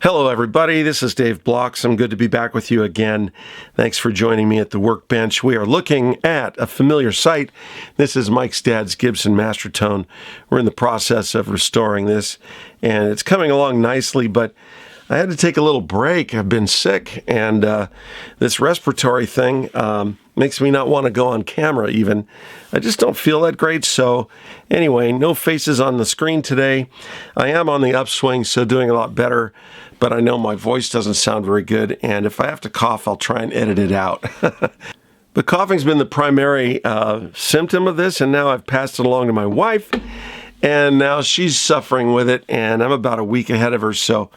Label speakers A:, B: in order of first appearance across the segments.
A: Hello everybody, this is Dave Blocks. I'm good to be back with you again. Thanks for joining me at the workbench. We are looking at a familiar sight. This is Mike's dad's Gibson Mastertone. We're in the process of restoring this and it's coming along nicely, but I had to take a little break. I've been sick and this respiratory thing makes me not want to go on camera even. I just don't feel that great. So anyway, no faces on the screen today. I am on the upswing, so doing a lot better, but I know my voice doesn't sound very good. And if I have to cough, I'll try and edit it out. But coughing's been the primary symptom of this, and now I've passed it along to my wife, and now she's suffering with it, and I'm about a week ahead of her. So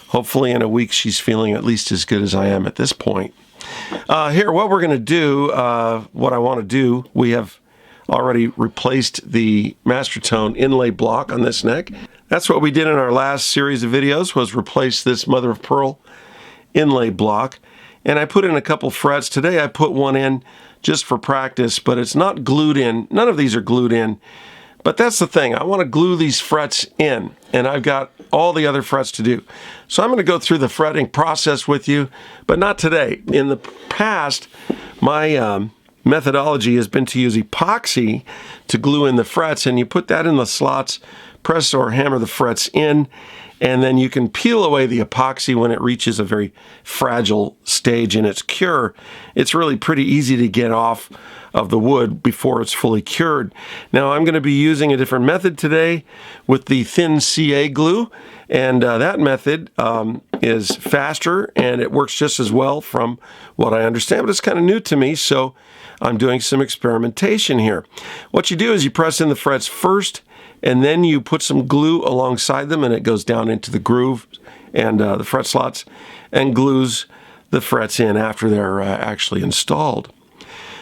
A: hopefully in a week she's feeling at least as good as I am at this point. Here, what we're going to do, what I want to do, we have already replaced the Mastertone inlay block on this neck. That's what we did in our last series of videos, was replace this mother of pearl inlay block. And I put in a couple frets. Today I put one in just for practice, but it's not glued in. None of these are glued in. But that's the thing. I want to glue these frets in, and I've got all the other frets to do. So I'm going to go through the fretting process with you, but not today. In the past, my methodology has been to use epoxy to glue in the frets, and you put that in the slots, press or hammer the frets in, and then you can peel away the epoxy when it reaches a very fragile stage in its cure. It's really pretty easy to get off of the wood before it's fully cured. Now I'm going to be using a different method today with the thin CA glue, and that method is faster and it works just as well from what I understand, but it's kind of new to me, so I'm doing some experimentation here. What you do is you press in the frets first, and then you put some glue alongside them, and it goes down into the groove and the fret slots and glues the frets in after they're actually installed.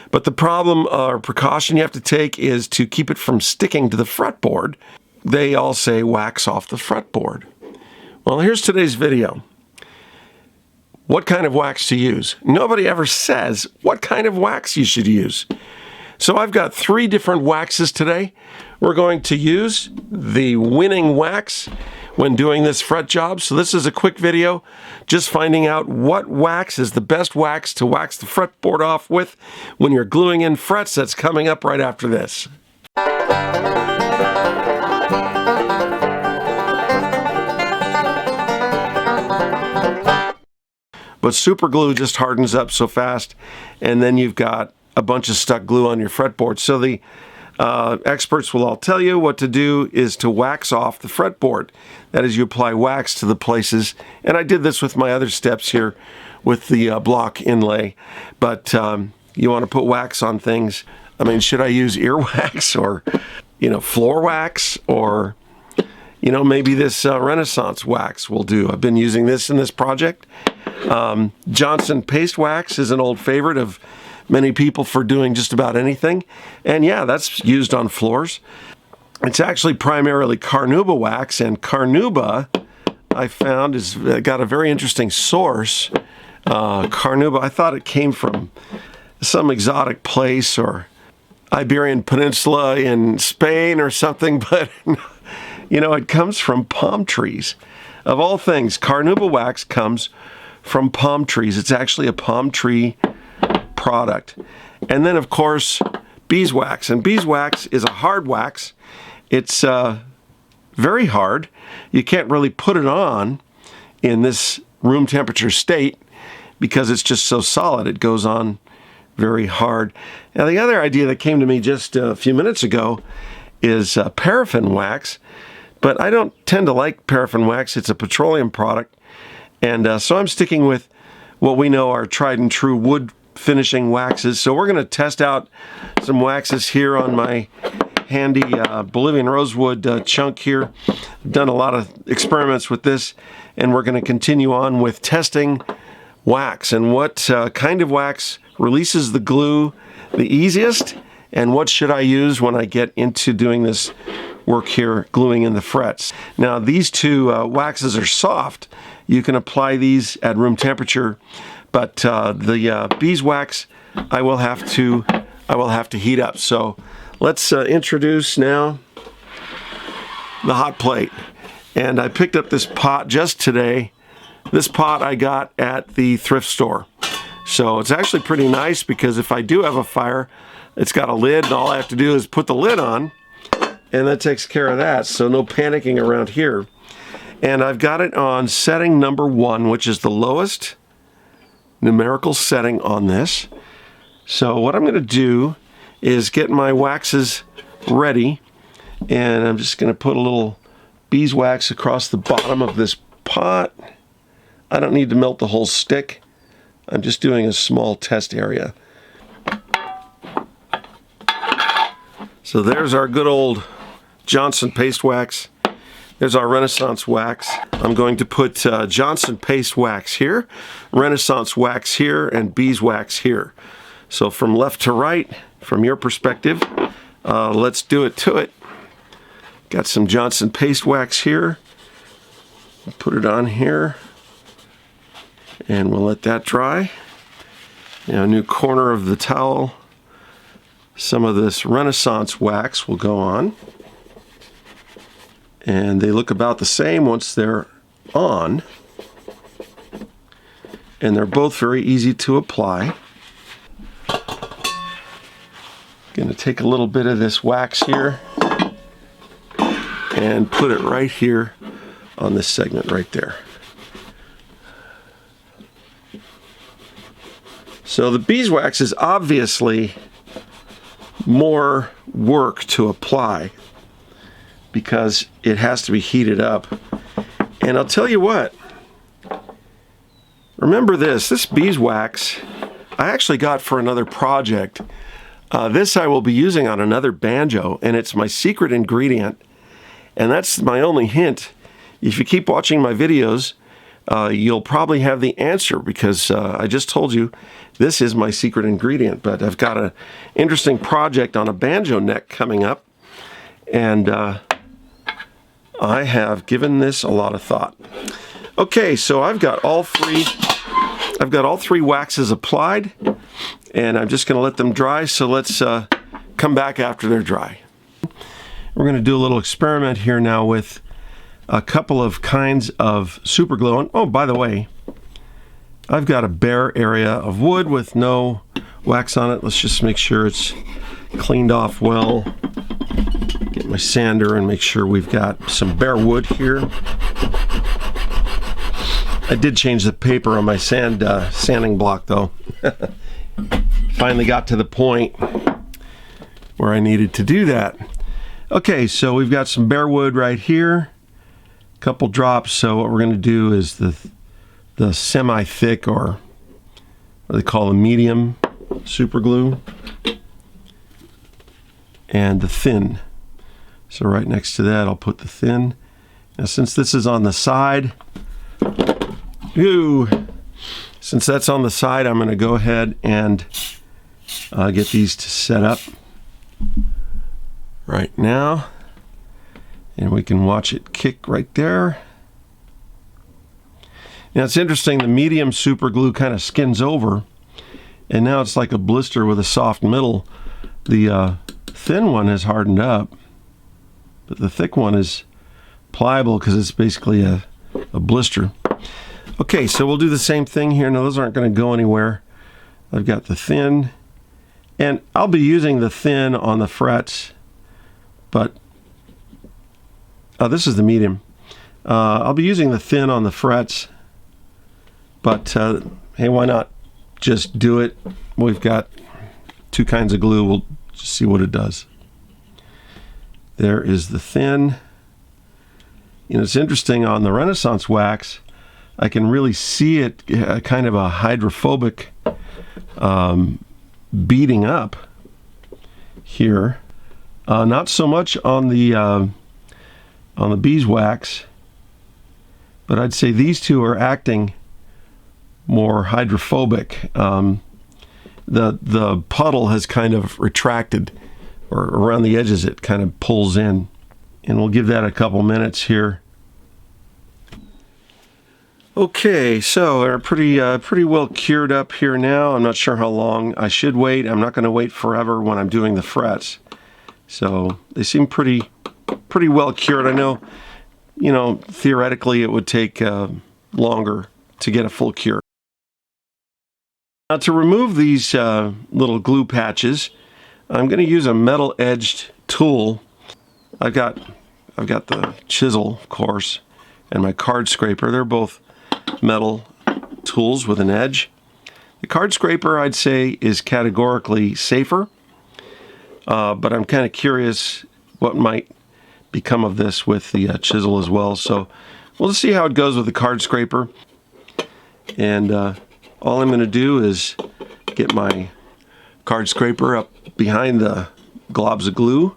A: But the problem or precaution you have to take is to keep it from sticking to the fretboard. They all say wax off the fretboard. Well, here's today's video. What kind of wax to use? Nobody ever says what kind of wax you should use. So I've got 3 different waxes today. We're going to use the winning wax when doing this fret job. So this is a quick video just finding out what wax is the best wax to wax the fretboard off with when you're gluing in frets. That's coming up right after this. But super glue just hardens up so fast, and then you've got a bunch of stuck glue on your fretboard. So the experts will all tell you what to do is to wax off the fretboard. That is, you apply wax to the places, and I did this with my other steps here with the block inlay, but you want to put wax on things. I mean, should I use earwax or, floor wax, or, maybe this Renaissance wax will do. I've been using this in this project. Johnson paste wax is an old favorite of many people for doing just about anything. And yeah, that's used on floors. It's actually primarily carnauba wax, and carnauba, I found, is got a very interesting source. Carnauba, I thought it came from some exotic place or Iberian Peninsula in Spain or something, but it comes from palm trees. Of all things, carnauba wax comes from palm trees. It's actually a palm tree product. And then of course beeswax, and beeswax is a hard wax. It's very hard. You can't really put it on in this room temperature state because it's just so solid. It goes on very hard. Now the other idea that came to me just a few minutes ago is paraffin wax, but I don't tend to like paraffin wax. It's a petroleum product, and so I'm sticking with what we know are tried and true wood finishing waxes. So we're going to test out some waxes here on my handy Bolivian rosewood chunk here. I've done a lot of experiments with this, and we're going to continue on with testing wax and what kind of wax releases the glue the easiest, and what should I use when I get into doing this work here, gluing in the frets. Now these 2 waxes are soft. You can apply these at room temperature, but the beeswax I will have to heat up. So let's introduce now the hot plate. And I picked up this pot just today This pot I got at the thrift store. So it's actually pretty nice because if I do have a fire, it's got a lid and all I have to do is put the lid on and that takes care of that. So no panicking around here. And I've got it on setting number 1, which is the lowest numerical setting on this. So what I'm going to do is get my waxes ready, and I'm just going to put a little beeswax across the bottom of this pot. I don't need to melt the whole stick. I'm just doing a small test area. So there's our good old Johnson paste wax. There's our Renaissance wax. I'm going to put Johnson paste wax here, Renaissance wax here, and beeswax here. So from left to right, from your perspective, let's do it to it. Got some Johnson paste wax here. Put it on here, and we'll let that dry. Now, new corner of the towel. Some of this Renaissance wax will go on. And they look about the same once they're on. And they're both very easy to apply. Going to take a little bit of this wax here and put it right here on this segment right there. So the beeswax is obviously more work to apply because it has to be heated up. And I'll tell you what, remember this beeswax I actually got for another project. This I will be using on another banjo, and it's my secret ingredient, and that's my only hint. If you keep watching my videos, you'll probably have the answer because I just told you this is my secret ingredient. But I've got an interesting project on a banjo neck coming up, and I have given this a lot of thought. Okay, so I've got all three waxes applied, and I'm just going to let them dry. So let's come back after they're dry. We're going to do a little experiment here now with a couple of kinds of super glue. And, oh, by the way, I've got a bare area of wood with no wax on it. Let's just make sure it's cleaned off well. Get my sander and make sure we've got some bare wood here. I did change the paper on my sanding block though. Finally got to the point where I needed to do that. Okay, so we've got some bare wood right here. A couple drops. So what we're going to do is the semi-thick, or what they call a medium super glue, and the thin. So right next to that I'll put the thin. Now since this is on the side, since that's on the side, I'm going to go ahead and get these to set up right now. And we can watch it kick right there. Now it's interesting, the medium super glue kind of skins over, and now it's like a blister with a soft middle. The thin one has hardened up, but the thick one is pliable because it's basically a blister. Okay, so we'll do the same thing here. Now those aren't going to go anywhere. I've got the thin, and I'll be using the thin on the frets, but this is the medium. I'll be using the thin on the frets, but hey, why not just do it? We've got two kinds of glue. We'll just see what it does. There is the thin. You know, it's interesting on the Renaissance wax, I can really see it kind of a hydrophobic beating up here. Not so much on the beeswax, but I'd say these two are acting more hydrophobic. The puddle has kind of retracted, or around the edges it kind of pulls in. And we'll give that a couple minutes here. Okay, so they're pretty well cured up here now. I'm not sure how long I should wait. I'm not going to wait forever when I'm doing the frets. So they seem pretty well cured. I know, you know, theoretically it would take longer to get a full cure. Now to remove these little glue patches, I'm going to use a metal-edged tool. I've got the chisel, of course, and my card scraper. They're both metal tools with an edge. The card scraper, I'd say, is categorically safer, but I'm kind of curious what might become of this with the chisel as well. So we'll just see how it goes with the card scraper. And all I'm going to do is get my card scraper up behind the globs of glue,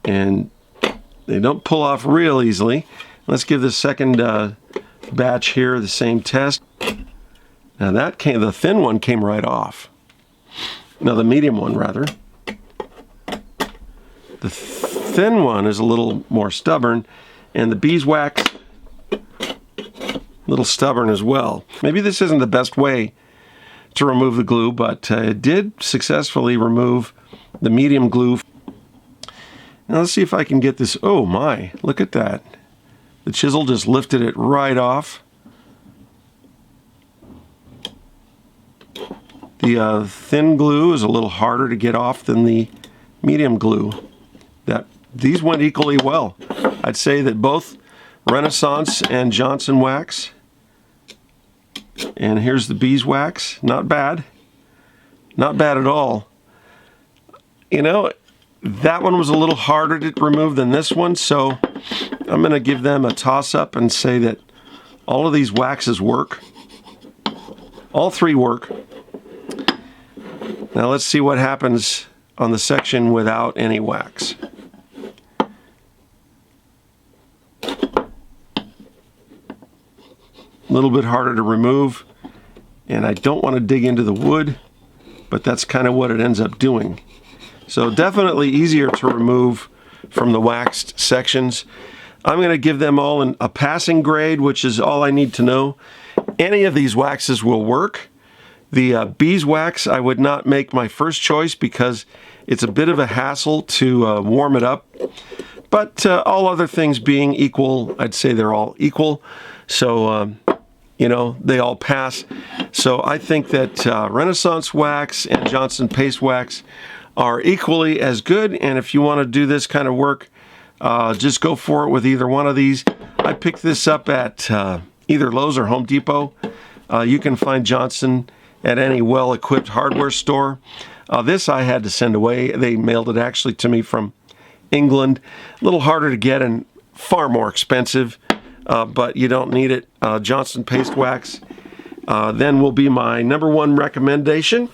A: and they don't pull off real easily. Let's give the second batch here the same test. Now the thin one came right off. No, the medium one rather. The thin one is a little more stubborn, and the beeswax a little stubborn as well. Maybe this isn't the best way to remove the glue, but it did successfully remove the medium glue. Now let's see if I can get this. Oh my, look at that. The chisel just lifted it right off. The thin glue is a little harder to get off than the medium glue. These went equally well. I'd say that both Renaissance and Johnson wax. And here's the beeswax. Not bad. Not bad at all. You know, that one was a little harder to remove than this one, so I'm going to give them a toss-up and say that all of these waxes work. All three work. Now let's see what happens on the section without any wax. A little bit harder to remove, and I don't want to dig into the wood, but that's kind of what it ends up doing. So definitely easier to remove from the waxed sections. I'm going to give them all a passing grade, which is all I need to know. Any of these waxes will work. The beeswax I would not make my first choice because it's a bit of a hassle to warm it up. But all other things being equal, I'd say they're all equal. So, you know, they all pass. So I think that Renaissance wax and Johnson paste wax are equally as good. And if you want to do this kind of work, just go for it with either one of these. I picked this up at either Lowe's or Home Depot. You can find Johnson at any well-equipped hardware store. This I had to send away. They mailed it actually to me from England. A little harder to get and far more expensive, but you don't need it. Johnson paste wax then will be my #1 recommendation.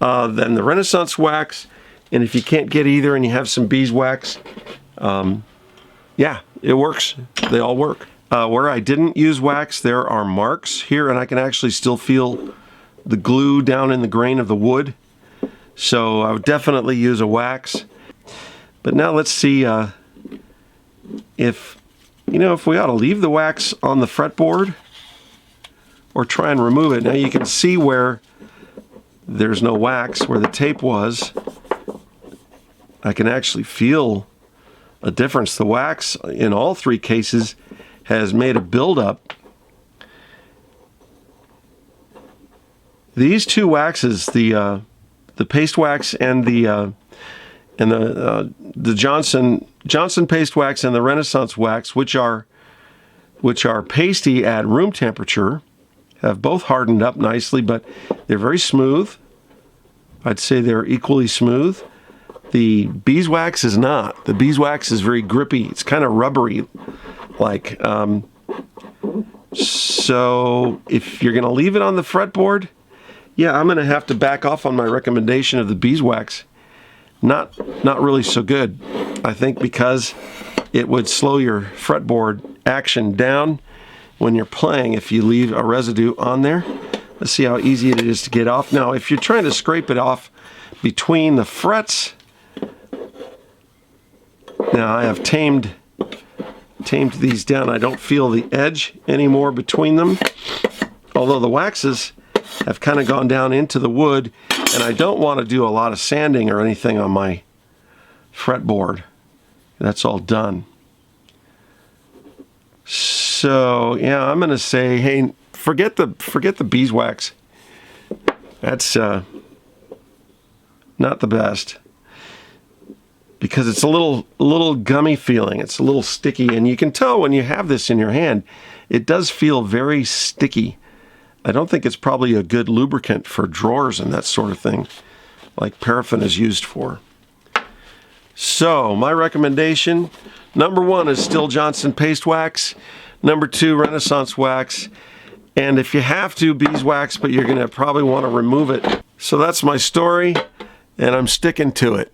A: Then the Renaissance wax, and if you can't get either and you have some beeswax, yeah, it works. They all work. Where I didn't use wax, there are marks here, and I can actually still feel the glue down in the grain of the wood. So I would definitely use a wax. But now let's see if we ought to leave the wax on the fretboard or try and remove it. Now you can see where there's no wax, where the tape was. I can actually feel a difference. The wax in all three cases has made a buildup. These two waxes, the paste wax and the Johnson paste wax and the Renaissance wax, which are pasty at room temperature, have both hardened up nicely, but they're very smooth. I'd say they're equally smooth. The beeswax is not. The beeswax is very grippy. It's kind of rubbery, like. So if you're going to leave it on the fretboard, yeah, I'm going to have to back off on my recommendation of the beeswax. Not really so good, I think, because it would slow your fretboard action down when you're playing if you leave a residue on there. Let's see how easy it is to get off. Now, if you're trying to scrape it off between the frets, now I have tamed these down. I don't feel the edge anymore between them, although the waxes have kind of gone down into the wood, and I don't want to do a lot of sanding or anything on my fretboard. That's all done. So yeah, I'm gonna say, hey, forget the beeswax. That's not the best, because it's a little gummy feeling. It's a little sticky, and you can tell when you have this in your hand, it does feel very sticky. I don't think it's probably a good lubricant for drawers and that sort of thing, like paraffin is used for. So my recommendation, number 1 is Still Johnson paste wax. Number 2, Renaissance wax. And if you have to, beeswax, but you're going to probably want to remove it. So that's my story, and I'm sticking to it.